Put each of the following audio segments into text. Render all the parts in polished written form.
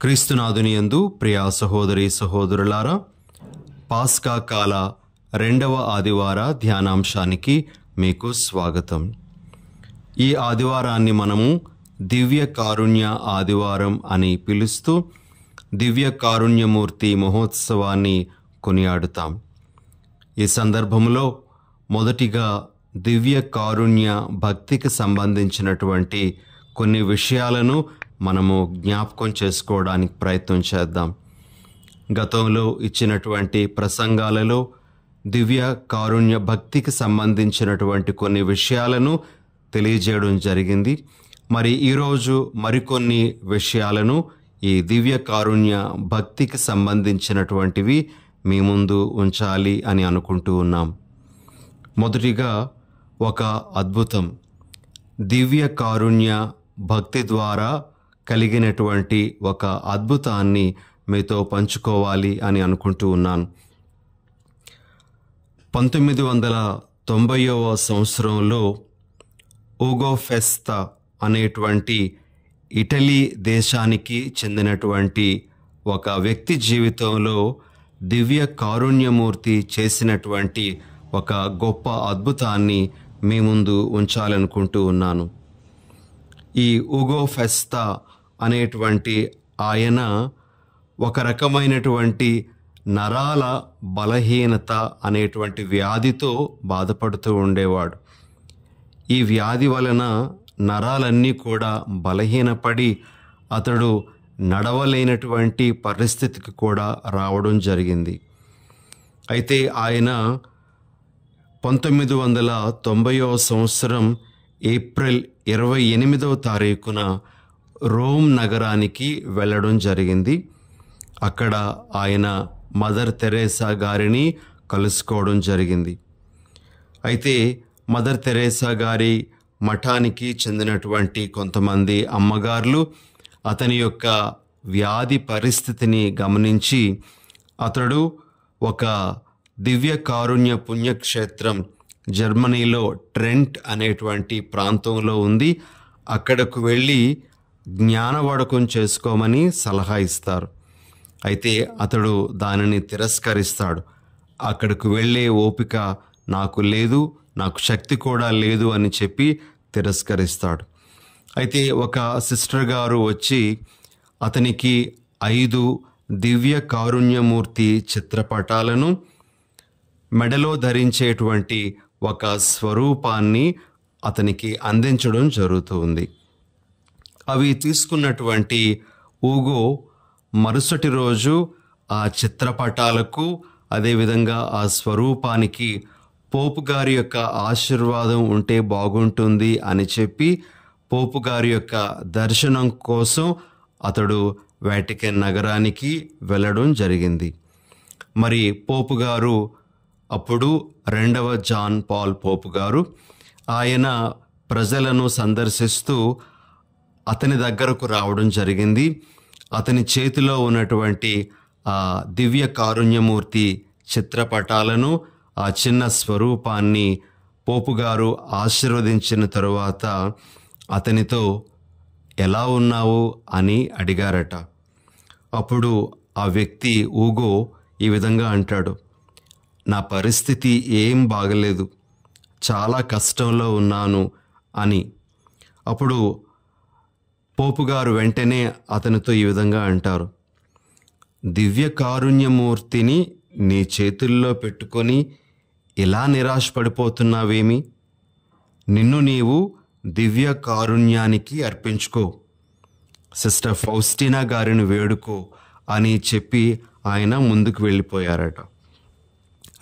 క్రీస్తునాథునియందు ప్రియా సహోదరి సహోదరులారా, పాస్కా కాల రెండవ ఆదివార ధ్యానాంశానికి మీకు స్వాగతం. ఈ ఆదివారాన్ని మనము దివ్య కారుణ్య ఆదివారం అని పిలుస్తూ దివ్య కారుణ్యమూర్తి మహోత్సవాన్ని కొనియాడుతాం. ఈ సందర్భంలో మొదటిగా దివ్య కారుణ్య భక్తికి సంబంధించినటువంటి కొన్ని విషయాలను మనము జ్ఞాపకం చేసుకోవడానికి ప్రయత్నం చేద్దాం. గతంలో ఇచ్చినటువంటి ప్రసంగాలలో దివ్య కారుణ్య భక్తికి సంబంధించినటువంటి కొన్ని విషయాలను తెలియజేయడం జరిగింది. మరి ఈరోజు మరికొన్ని విషయాలను ఈ దివ్య కారుణ్య భక్తికి సంబంధించినటువంటివి మీ ముందు ఉంచాలి అని అనుకుంటూ ఉన్నాం. మొదటిగా ఒక అద్భుతం, దివ్య కారుణ్య భక్తి ద్వారా కలిగినటువంటి ఒక అద్భుతాన్ని మీతో పంచుకోవాలి అని అనుకుంటూ ఉన్నాను. 1990వ సంవత్సరంలో ఊగో ఫెస్తా అనేటువంటి ఇటలీ దేశానికి చెందినటువంటి ఒక వ్యక్తి జీవితంలో దివ్య కారుణ్యమూర్తి చేసినటువంటి ఒక గొప్ప అద్భుతాన్ని మీ ముందు ఉంచాలనుకుంటూ ఉన్నాను. ఈ ఊగో ఫెస్తా అనేటువంటి ఆయన ఒక రకమైనటువంటి నరాల బలహీనత అనేటువంటి వ్యాధితో బాధపడుతూ ఉండేవాడు. ఈ వ్యాధి వలన నరాలన్నీ కూడా బలహీనపడి అతడు నడవలేనటువంటి పరిస్థితికి కూడా రావడం జరిగింది. అయితే ఆయన 1990వ సంవత్సరం ఏప్రిల్ 28వ తారీఖున రోమ్ నగరానికి వెళ్ళడం జరిగింది. అక్కడ ఆయన మదర్ తెరేసా గారిని కలుసుకోవడం జరిగింది. అయితే మదర్ తెరేసా గారి మఠానికి చెందినటువంటి కొంతమంది అమ్మగారులు అతని యొక్క వ్యాధి పరిస్థితిని గమనించి అతడు ఒక దివ్య కారుణ్య పుణ్యక్షేత్రం జర్మనీలో ట్రెంట్ అనేటువంటి ప్రాంతంలో ఉంది, అక్కడకు వెళ్ళి జ్ఞానవడకం చేసుకోమని సలహా ఇస్తారు. అయితే అతడు దానిని తిరస్కరిస్తాడు. అక్కడకు వెళ్ళే ఓపిక నాకు లేదు, నాకు శక్తి కూడా లేదు అని చెప్పి తిరస్కరిస్తాడు. అయితే ఒక సిస్టర్ గారు వచ్చి అతనికి 5 దివ్య కారుణ్యమూర్తి చిత్రపటాలను, మెడలో ధరించేటువంటి ఒక స్వరూపాన్ని అతనికి అందించడం జరుగుతుంది. అవి తీసుకున్నటువంటి ఊగో మరుసటి రోజు ఆ చిత్రపటాలకు అదేవిధంగా ఆ స్వరూపానికి పోపు గారి యొక్క ఆశీర్వాదం ఉంటే బాగుంటుంది అని చెప్పి పోపు గారి యొక్క దర్శనం కోసం అతడు వాటికన్ నగరానికి వెళ్ళడం జరిగింది. మరి పోపు గారు అప్పుడు 2వ జాన్ పాల్ పోపు గారు, ఆయన ప్రజలను సందర్శిస్తూ అతని దగ్గరకు రావడం జరిగింది. అతని చేతిలో ఉన్నటువంటి ఆ దివ్య కారుణ్యమూర్తి చిత్రపటాలను, ఆ చిన్న స్వరూపాన్ని పోపు గారు ఆశీర్వదించిన తరువాత అతనితో ఎలా ఉన్నావు అని అడిగారట. అప్పుడు ఆ వ్యక్తి ఊగో ఈ విధంగా అంటాడు, నా పరిస్థితి ఏం బాగలేదు, చాలా కష్టంలో ఉన్నాను అని. అప్పుడు పోపు గారు వెంటనే అతనితో ఈ విధంగా అంటారు, దివ్య కారుణ్యమూర్తిని నీ చేతుల్లో పెట్టుకొని ఇలా నిరాశపడిపోతున్నావేమి? నిన్ను నీవు దివ్య కారుణ్యానికి అర్పించుకో, సిస్టర్ ఫౌస్టినా గారిని వేడుకో అని చెప్పి ఆయన ముందుకు వెళ్ళిపోయారట.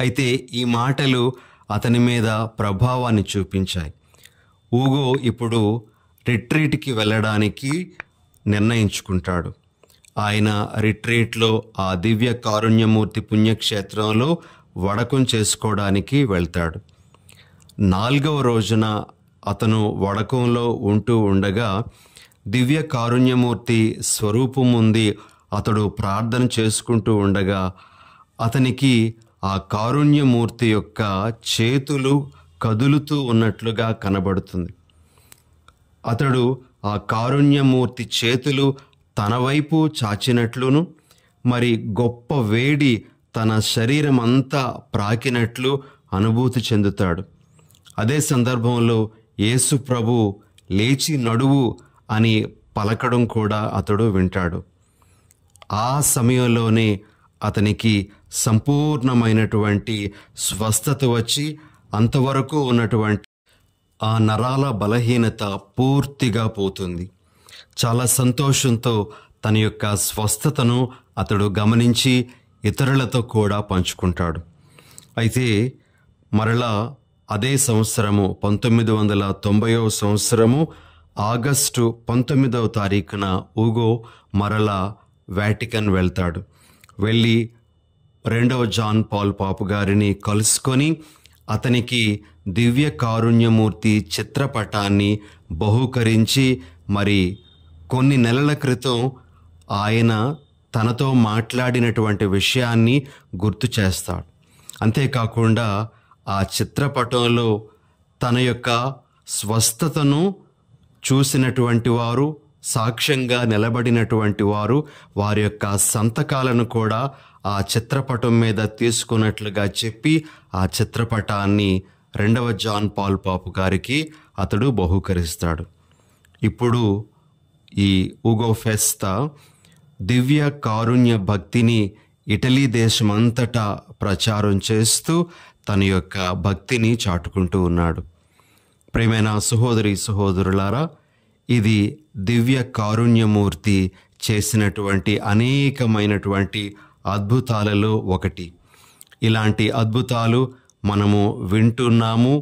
అయితే ఈ మాటలు అతని మీద ప్రభావాన్ని చూపించాయి. ఊగో ఇప్పుడు రిట్రీట్కి వెళ్ళడానికి నిర్ణయించుకుంటాడు. ఆయన రిట్రీట్లో ఆ దివ్య కారుణ్యమూర్తి పుణ్యక్షేత్రంలో వడకం చేసుకోవడానికి వెళ్తాడు. 4వ రోజున అతను వడకంలో ఉంటూ ఉండగా దివ్య కారుణ్యమూర్తి స్వరూపం ఉంది, అతడు ప్రార్థన చేసుకుంటూ ఉండగా అతనికి ఆ కారుణ్యమూర్తి యొక్క చేతులు కదులుతూ ఉన్నట్లుగా కనబడుతుంది. అతడు ఆ కారుణ్యమూర్తి చేతులు తన వైపు చాచినట్లును, మరి గొప్ప వేడి తన శరీరం అంతా ప్రాకినట్లు అనుభూతి చెందుతాడు. అదే సందర్భంలో యేసు ప్రభు లేచి నడువు అని పలకడం కూడా అతడు వింటాడు. ఆ సమయంలోనే అతనికి సంపూర్ణమైనటువంటి స్వస్థత వచ్చి అంతవరకు ఉన్నటువంటి ఆ నరాల బలహీనత పూర్తిగా పోతుంది. చాలా సంతోషంతో తన యొక్క స్వస్థతను అతడు గమనించి ఇతరులతో కూడా పంచుకుంటాడు. అయితే మరలా అదే సంవత్సరము 1990వ సంవత్సరము ఆగస్టు 19వ తారీఖున ఊగో మరలా వాటికన్ వెళ్తాడు. వెళ్ళి 2వ జాన్ పాల్ పాపు గారిని కలుసుకొని అతనికి దివ్య కారుణ్యమూర్తి చిత్రపటాన్ని బహూకరించి, మరి కొన్ని నెలల క్రితం ఆయన తనతో మాట్లాడినటువంటి విషయాన్ని గుర్తు చేస్తాడు. అంతేకాకుండా ఆ చిత్రపటంలో తన యొక్క స్వస్థతను చూసినటువంటి వారు, సాక్ష్యంగా నిలబడినటువంటి వారు, వారి యొక్క సంతకాలను కూడా ఆ చిత్రపటం మీద తీసుకున్నట్లుగా చెప్పి ఆ చిత్రపటాన్ని 2వ జాన్ పాల్ పాపు గారికి అతడు బహూకరిస్తాడు. ఇప్పుడు ఈ ఊగో ఫెస్తా దివ్య కారుణ్య భక్తిని ఇటలీ దేశమంతటా ప్రచారం చేస్తూ తన యొక్క భక్తిని చాటుకుంటూ ఉన్నాడు. ప్రియమైన సహోదరి సహోదరులారా, ఇది దివ్య కారుణ్యమూర్తి చేసినటువంటి అనేకమైనటువంటి అద్భుతాలలో ఒకటి. ఇలాంటి అద్భుతాలు మనము వింటున్నాము,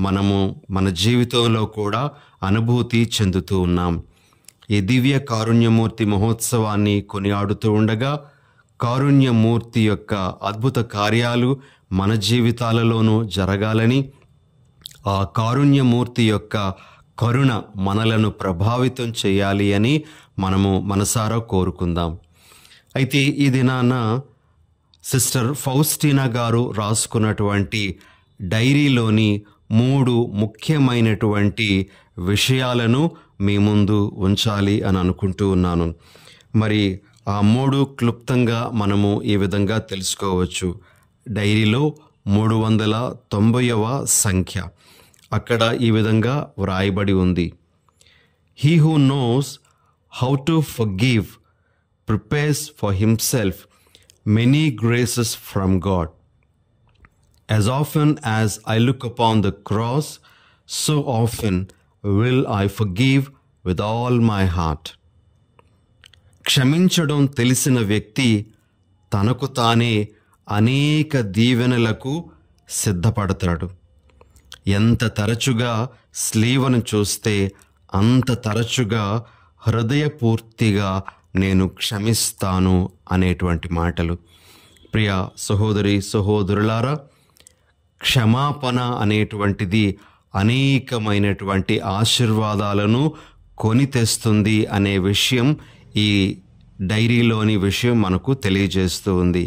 మనము మన జీవితంలో కూడా అనుభూతి చెందుతూ ఉన్నాం. ఈ దివ్య కారుణ్యమూర్తి మహోత్సవాన్ని కొనియాడుతూ ఉండగా కారుణ్యమూర్తి యొక్క అద్భుత కార్యాలు మన జీవితాలలోనూ జరగాలని, ఆ కారుణ్యమూర్తి యొక్క కరుణ మనలను ప్రభావితం చేయాలి అని మనము మనసారా కోరుకుందాం. అయితే ఈ దినాన సిస్టర్ ఫౌస్టీనా గారు రాసుకున్నటువంటి డైరీలోని 3 ముఖ్యమైనటువంటి విషయాలను మీ ముందు ఉంచాలి అని అనుకుంటూ ఉన్నాను. మరి ఆ 3 క్లుప్తంగా మనము ఈ విధంగా తెలుసుకోవచ్చు. డైరీలో 390వ సంఖ్య, అక్కడ ఈ విధంగా వ్రాయబడి ఉంది: he who knows how to forgive prepares for himself many graces from God. As often as I look upon the cross, so often will I forgive with all my heart. క్షమించడం తెలిసిన వ్యక్తి తనకు తానే అనేక దీవెనలకు సిద్ధపడతాడు. ఎంత తరచుగా స్లీవను చూస్తే అంత తరచుగా హృదయపూర్తిగా నేను క్షమిస్తాను అనేటువంటి మాటలు. ప్రియ సహోదరి సహోదరులారా, క్షమాపణ అనేటువంటిది అనేకమైనటువంటి ఆశీర్వాదాలను కొని తెస్తుంది అనే విషయం ఈ డైరీలోని విషయం మనకు తెలియజేస్తూ ఉంది.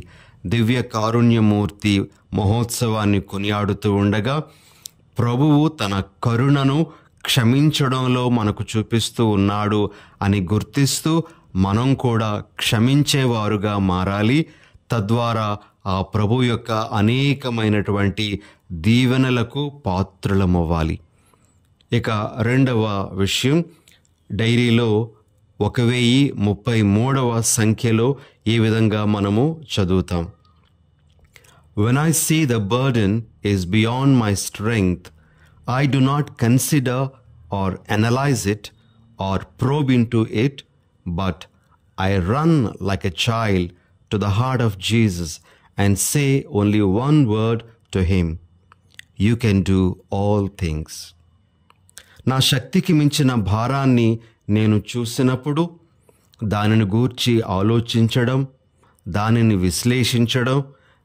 దివ్య కారుణ్యమూర్తి మహోత్సవాన్ని కొనియాడుతూ ఉండగా ప్రభువు తన కరుణను క్షమించడంలో మనకు చూపిస్తూ ఉన్నాడు అని గుర్తిస్తూ మనం కూడా క్షమించేవారుగా మారాలి. తద్వారా ఆ ప్రభు యొక్క అనేకమైనటువంటి దీవెనలకు పాత్రులమవ్వాలి. ఇక 2వ విషయం, డైరీలో 1033వ సంఖ్యలో ఈ విధంగా మనము చదువుతాం: When I see the burden is beyond my strength, I do not consider or analyze it or probe into it, but I run like a child to the heart of Jesus and say only one word to him: You can do all things. నా శక్తికి మించిన భారాన్ని నేను చూసినప్పుడు దానిని గూర్చి ఆలోచించడం, దానిని విశ్లేషించడం,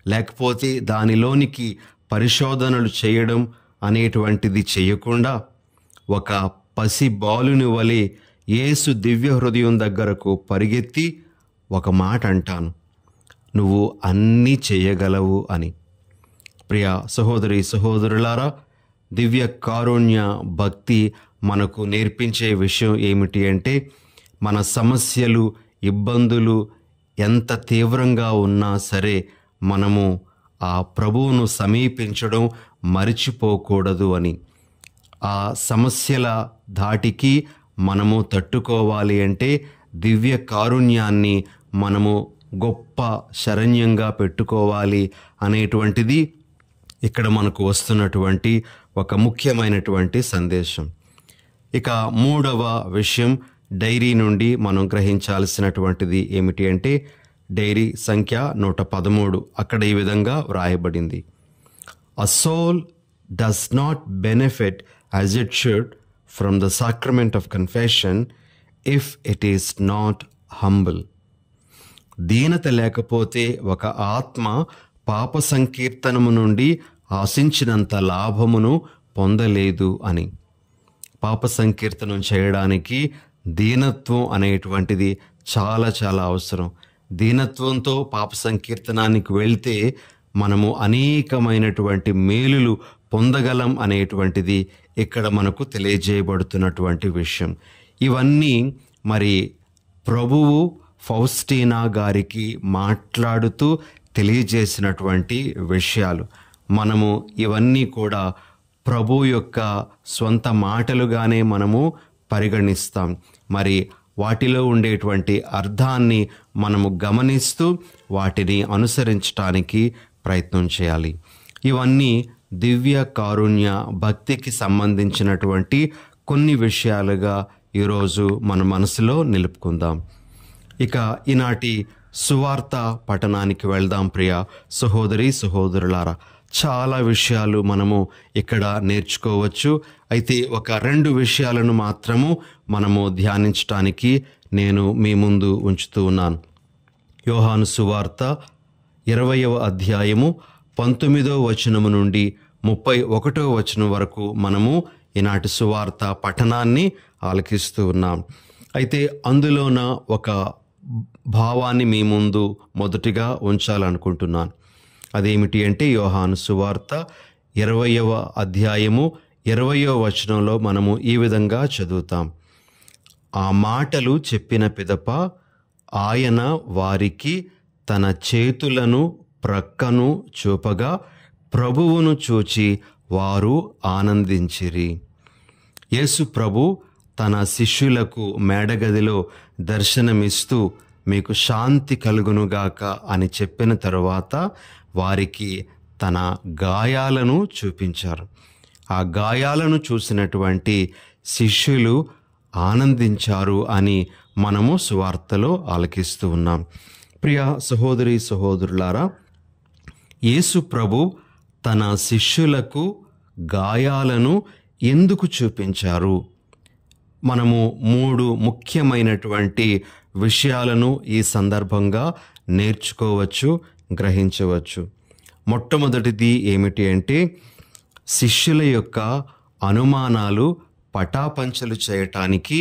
లేకపోతే దానిలోనికి పరిశోధనలు చేయడం అనేటువంటిది చేయకుండా ఒక పసి బాలుని వలె యేసు దివ్య హృదయం దగ్గరకు పరిగెత్తి ఒక మాట అంటాను: నువ్వు అన్నీ చేయగలవు అని. ప్రియ సహోదరి సహోదరులారా, దివ్య కారుణ్య భక్తి మనకు నేర్పించే విషయం ఏమిటి అంటే, మన సమస్యలు ఇబ్బందులు ఎంత తీవ్రంగా ఉన్నా సరే మనము ఆ ప్రభువును సమీపించడం మరిచిపోకూడదు అని. ఆ సమస్యల ధాటికి మనము తట్టుకోవాలి అంటే దివ్య కారుణ్యాన్ని మనము గొప్ప శరణ్యంగా పెట్టుకోవాలి అనేటువంటిది ఇక్కడ మనకు వస్తున్నటువంటి ఒక ముఖ్యమైనటువంటి సందేశం. ఇక మూడవ విషయం డైరీ నుండి మనం గ్రహించాల్సినటువంటిది ఏమిటి అంటే డైరీ సంఖ్య 113. అక్కడ ఈ విధంగా వ్రాయబడింది: A soul does not benefit as it should from the sacrament of confession if it is not humble. దీనత లేకపోతే ఒక ఆత్మ పాప సంకీర్తనము నుండి ఆశించినంత లాభమును పొందలేదు అని. పాప సంకీర్తనం చేయడానికి దీనత్వం అనేటువంటిది చాలా చాలా అవసరం. దీనత్వంతో పాప సంకీర్తనానికి వెళ్తే మనము అనేకమైనటువంటి మేలులు పొందగలం అనేటువంటిది ఇక్కడ మనకు తెలియజేయబడుతున్నటువంటి విషయం. ఇవన్నీ మరి ప్రభువు ఫౌస్టీనా గారికి మాట్లాడుతూ తెలియజేసినటువంటి విషయాలు. మనము ఇవన్నీ కూడా ప్రభు యొక్క స్వంత మాటలుగానే మనము పరిగణిస్తాం. మరి వాటిలో ఉండేటువంటి అర్థాన్ని మనము గమనిస్తూ వాటిని అనుసరించడానికి ప్రయత్నం చేయాలి. ఇవన్నీ దివ్య కారుణ్య భక్తికి సంబంధించినటువంటి కొన్ని విషయాలుగా ఈరోజు మన మనసులో నిలుపుకుందాం. ఇక ఈనాటి సువార్త పఠనానికి వెళ్దాం. ప్రియ సహోదరి సహోదరులారా, చాలా విషయాలు మనము ఇక్కడ నేర్చుకోవచ్చు. అయితే ఒక 2 విషయాలను మాత్రము మనము ధ్యానించడానికి నేను మీ ముందు ఉంచుతూ ఉన్నాను. యోహాను సువార్త 20వ అధ్యాయము 19వ వచనము నుండి 31వ వచనం వరకు మనము ఈనాటి సువార్త పఠనాన్ని ఆలకిస్తూ ఉన్నాం. అయితే అందులోన ఒక భావాన్ని మీ ముందు మొదటిగా ఉంచాలనుకుంటున్నాను. అదేమిటి అంటే యోహాను సువార్త 20వ అధ్యాయము 20వ వచనంలో మనము ఈ విధంగా చదువుతాం: ఆ మాటలు చెప్పిన పిదప ఆయన వారికి తన చేతులను ప్రక్కను చూపగా ప్రభువును చూచి వారు ఆనందించిరి. యేసు ప్రభు తన శిష్యులకు మేడగదిలో దర్శనమిస్తూ మీకు శాంతి కలుగునుగాక అని చెప్పిన తరువాత వారికి తన గాయాలను చూపించారు. ఆ గాయాలను చూసినటువంటి శిష్యులు ఆనందించారు అని మనము సువార్తలో ఆలకిస్తూ ఉన్నాం. ప్రియ సహోదరి సహోదరులారా, యేసు ప్రభు తన శిష్యులకు గాయాలను ఎందుకు చూపించారు? మనము 3 ముఖ్యమైనటువంటి విషయాలను ఈ సందర్భంగా నేర్చుకోవచ్చు, గ్రహించవచ్చు. మొట్టమొదటిది ఏమిటి అంటే శిష్యుల యొక్క అనుమానాలు పటాపంచలు చేయటానికి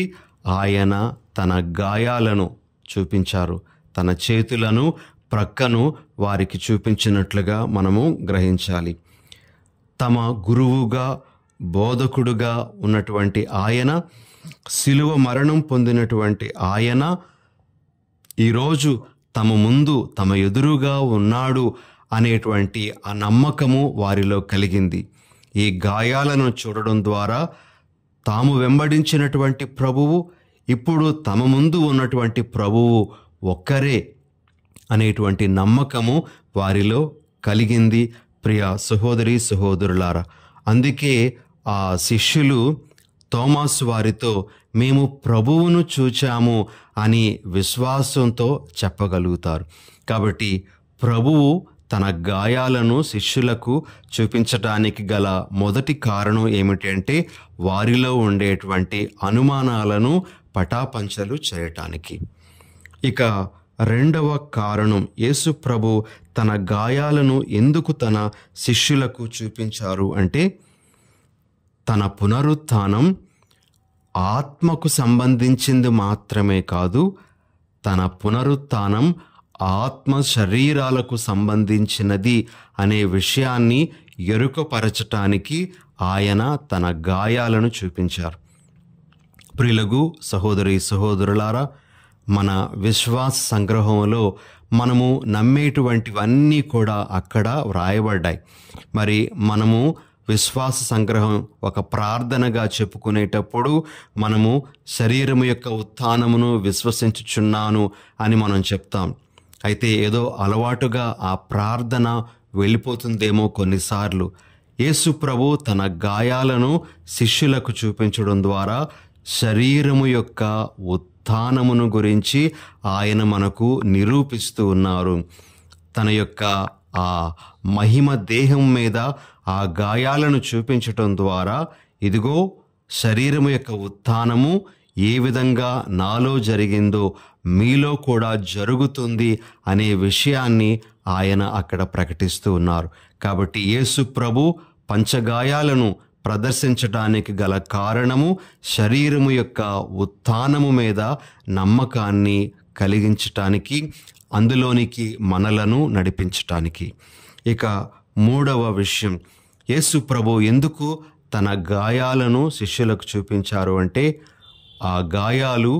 ఆయన తన గాయాలను చూపించారు. తన చేతులను ప్రక్కను వారికి చూపించినట్లుగా మనము గ్రహించాలి. తమ గురువుగా బోధకుడుగా ఉన్నటువంటి ఆయన, శిలువ మరణం పొందినటువంటి ఆయన ఈరోజు తమ ముందు తమ ఎదురుగా ఉన్నాడు అనేటువంటి ఆ నమ్మకము వారిలో కలిగింది. ఈ గాయాలను చూడడం ద్వారా తాము వెంబడించినటువంటి ప్రభువు ఇప్పుడు తమ ముందు ఉన్నటువంటి ప్రభువు ఒక్కరే అనేటువంటి నమ్మకము వారిలో కలిగింది. ప్రియ సహోదరి సహోదరులారా, అందుకే ఆ శిష్యులు తోమాసు వారితో మేము ప్రభువును చూచాము అని విశ్వాసంతో చెప్పగలుగుతారు. కాబట్టి ప్రభువు తన గాయాలను శిష్యులకు చూపించడానికి గల మొదటి కారణం ఏమిటి అంటే వారిలో ఉండేటువంటి అనుమానాలను పటాపంచలు చేయటానికి. ఇక రెండవ కారణం, యేసు ప్రభు తన గాయాలను ఎందుకు తన శిష్యులకు చూపించారు అంటే తన పునరుత్థానం ఆత్మకు సంబంధించింది మాత్రమే కాదు, తన పునరుత్థానం ఆత్మ శరీరాలకు సంబంధించినది అనే విషయాన్ని ఎరుకపరచటానికి ఆయన తన గాయాలను చూపించారు. ప్రియులగు సహోదరి సహోదరులారా, మన విశ్వాస సంగ్రహంలో మనము నమ్మేటువంటివన్నీ కూడా అక్కడ వ్రాయబడ్డాయి. మరి మనము విశ్వాస సంగ్రహం ఒక ప్రార్థనగా చెప్పుకునేటప్పుడు మనము శరీరము యొక్క ఉత్థానమును విశ్వసించుచున్నాను అని మనం చెప్తాం. అయితే ఏదో అలవాటుగా ఆ ప్రార్థన వెళ్ళిపోతుందేమో కొన్నిసార్లు. యేసు ప్రభు తన గాయాలను శిష్యులకు చూపించడం ద్వారా శరీరము యొక్క ఉత్థానమును గురించి ఆయన మనకు నిరూపిస్తూ ఉన్నారు. తన యొక్క ఆ మహిమ దేహం మీద ఆ గాయాలను చూపించటం ద్వారా ఇదిగో శరీరము యొక్క ఉత్థానము ఏ విధంగా నాలో జరిగిందో మీలో కూడా జరుగుతుంది అనే విషయాన్ని ఆయన అక్కడ ప్రకటిస్తూ ఉన్నారు. కాబట్టి యేసు ప్రభు పంచగాయాలను ప్రదర్శించడానికి గల కారణము శరీరము యొక్క ఉత్థానము మీద నమ్మకాన్ని కలిగించటానికి, అందులోనికి మనలను నడిపించటానికి. ఇక మూడవ విషయం, యేసు ప్రభు ఎందుకు తన గాయాలను శిష్యులకు చూపించారు అంటే ఆ గాయాలు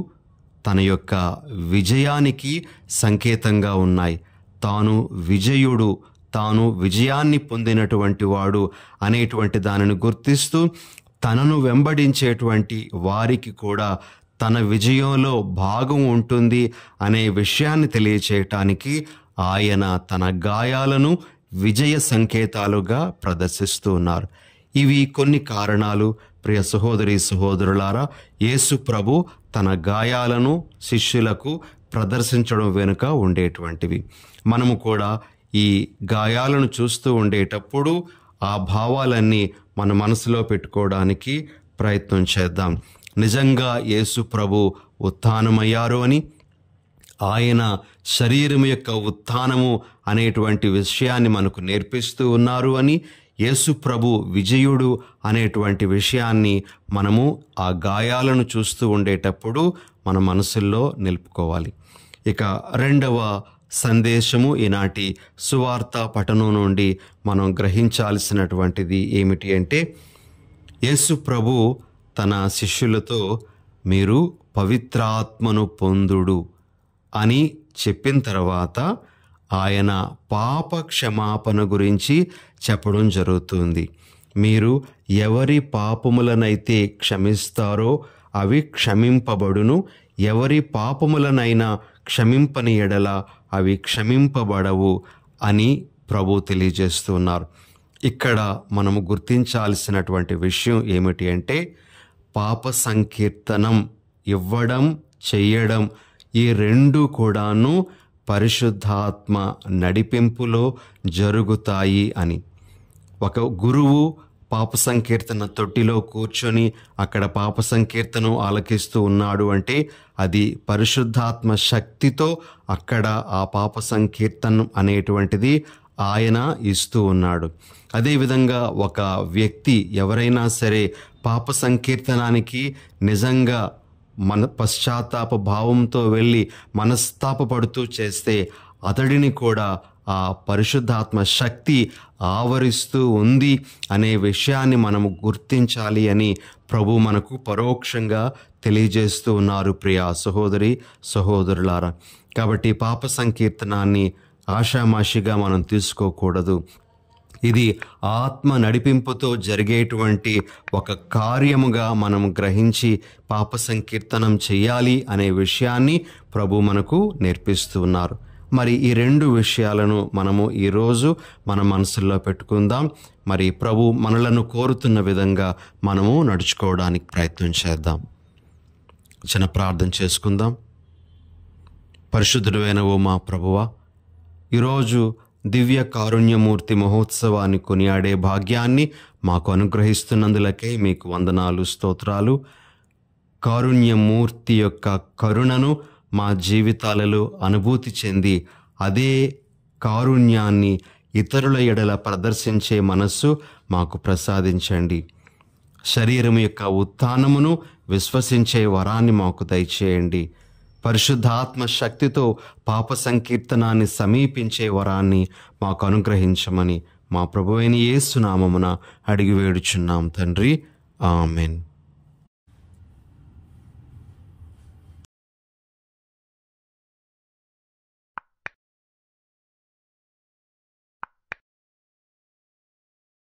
తన యొక్క విజయానికి సంకేతంగా ఉన్నాయి. తాను విజయుడు, తాను విజయాన్ని పొందినటువంటి వాడు అనేటువంటి దానిని గుర్తిస్తూ తనను వెంబడించేటువంటి వారికి కూడా తన విజయంలో భాగం ఉంటుంది అనే విషయాన్ని తెలియచేయటానికి ఆయన తన గాయాలను విజయ సంకేతాలుగా ప్రదర్శిస్తూ ఉన్నారు. ఇవి కొన్ని కారణాలు. ప్రియ సహోదరి సహోదరులారా, యేసు ప్రభు తన గాయాలను శిష్యులకు ప్రదర్శించడం వెనుక ఉండేటువంటివి. మనము కూడా ఈ గాయాలను చూస్తూ ఉండేటప్పుడు ఆ భావాలన్నీ మన మనసులో పెట్టుకోవడానికి ప్రయత్నం చేద్దాం. నిజంగా యేసు ప్రభు ఉత్థానమయ్యారు అని, ఆయన శరీరం యొక్క ఉత్థానము అనేటువంటి విషయాన్ని మనకు నేర్పిస్తూ ఉన్నారు అని, యేసు ప్రభు విజయుడు అనేటువంటి విషయాన్ని మనము ఆ గాయాలను చూస్తూ ఉండేటప్పుడు మన మనసుల్లో నిలుపుకోవాలి. ఇక రెండవ సందేశము ఈనాటి సువార్త పఠనం నుండి మనం గ్రహించాల్సినటువంటిది ఏమిటి అంటే, యేసు ప్రభు తన శిష్యులతో మీరు పవిత్రాత్మను పొందుడు అని చెప్పిన తర్వాత ఆయన పాప క్షమాపణ గురించి చెప్పడం జరుగుతుంది. మీరు ఎవరి పాపములనైతే క్షమిస్తారో అవి క్షమింపబడును, ఎవరి పాపములనైనా క్షమింపని ఎడల అవి క్షమింపబడవు అని ప్రభు తెలియజేస్తున్నారు. ఇక్కడ మనము గుర్తించాల్సినటువంటి విషయం ఏమిటి అంటే, పాప సంకీర్తనం ఇవ్వడం, చెయ్యడం ఈ రెండు కూడాను పరిశుద్ధాత్మ నడిపింపులో జరుగుతాయి అని. ఒక గురువు పాప సంకీర్తన తొట్టిలో కూర్చొని అక్కడ పాప సంకీర్తనం ఆలకిస్తూ ఉన్నాడు అంటే అది పరిశుద్ధాత్మ శక్తితో అక్కడ ఆ పాప సంకీర్తనం అనేటువంటిది ఆయన ఇస్తూ ఉన్నాడు. అదేవిధంగా ఒక వ్యక్తి ఎవరైనా సరే పాప సంకీర్తనానికి నిజంగా పశ్చాత్తాప భావంతో వెళ్ళి మనస్తాపపడుతూ చేస్తే అతడిని కూడా ఆ పరిశుద్ధాత్మ శక్తి ఆవరిస్తూ ఉంది అనే విషయాన్ని మనము గుర్తించాలి అని ప్రభు మనకు పరోక్షంగా తెలియజేస్తూ ఉన్నారు. ప్రియ సహోదరి సహోదరులారా, కాబట్టి పాప సంకీర్తనాన్ని ఆషామాషిగా మనం తీసుకోకూడదు. ఇది ఆత్మ నడిపింపుతో జరిగేటువంటి ఒక కార్యముగా మనం గ్రహించి పాప సంకీర్తనం చేయాలి అనే విషయాన్ని ప్రభు మనకు నేర్పిస్తూ ఉన్నారు. మరి ఈ రెండు విషయాలను మనము ఈరోజు మన మనసుల్లో పెట్టుకుందాం. మరి ప్రభు మనలను కోరుతున్న విధంగా మనము నడుచుకోవడానికి ప్రయత్నం చేద్దాం. చిన్న ప్రార్థన చేసుకుందాం. పరిశుద్ధుడైన ఓ మా ప్రభువా, ఈరోజు దివ్య కారుణ్యమూర్తి మహోత్సవాన్ని కొనియాడే భాగ్యాన్ని మాకు అనుగ్రహిస్తున్నందులకే మీకు వందనాలు, స్తోత్రాలు. కారుణ్యమూర్తి యొక్క కరుణను మా జీవితాలలో అనుభూతి చెంది అదే కారుణ్యాన్ని ఇతరుల ఎడల ప్రదర్శించే మనస్సు మాకు ప్రసాదించండి. శరీరం యొక్క ఉత్థానమును విశ్వసించే వరాన్ని మాకు దయచేయండి. పరిశుద్ధాత్మ శక్తితో పాప సంకీర్తనాన్ని సమీపించే వరాన్ని మాకు అనుగ్రహించమని మా ప్రభువైన యేసు నామమున అడిగి వేడుచున్నాం తండ్రి. ఆమెన్.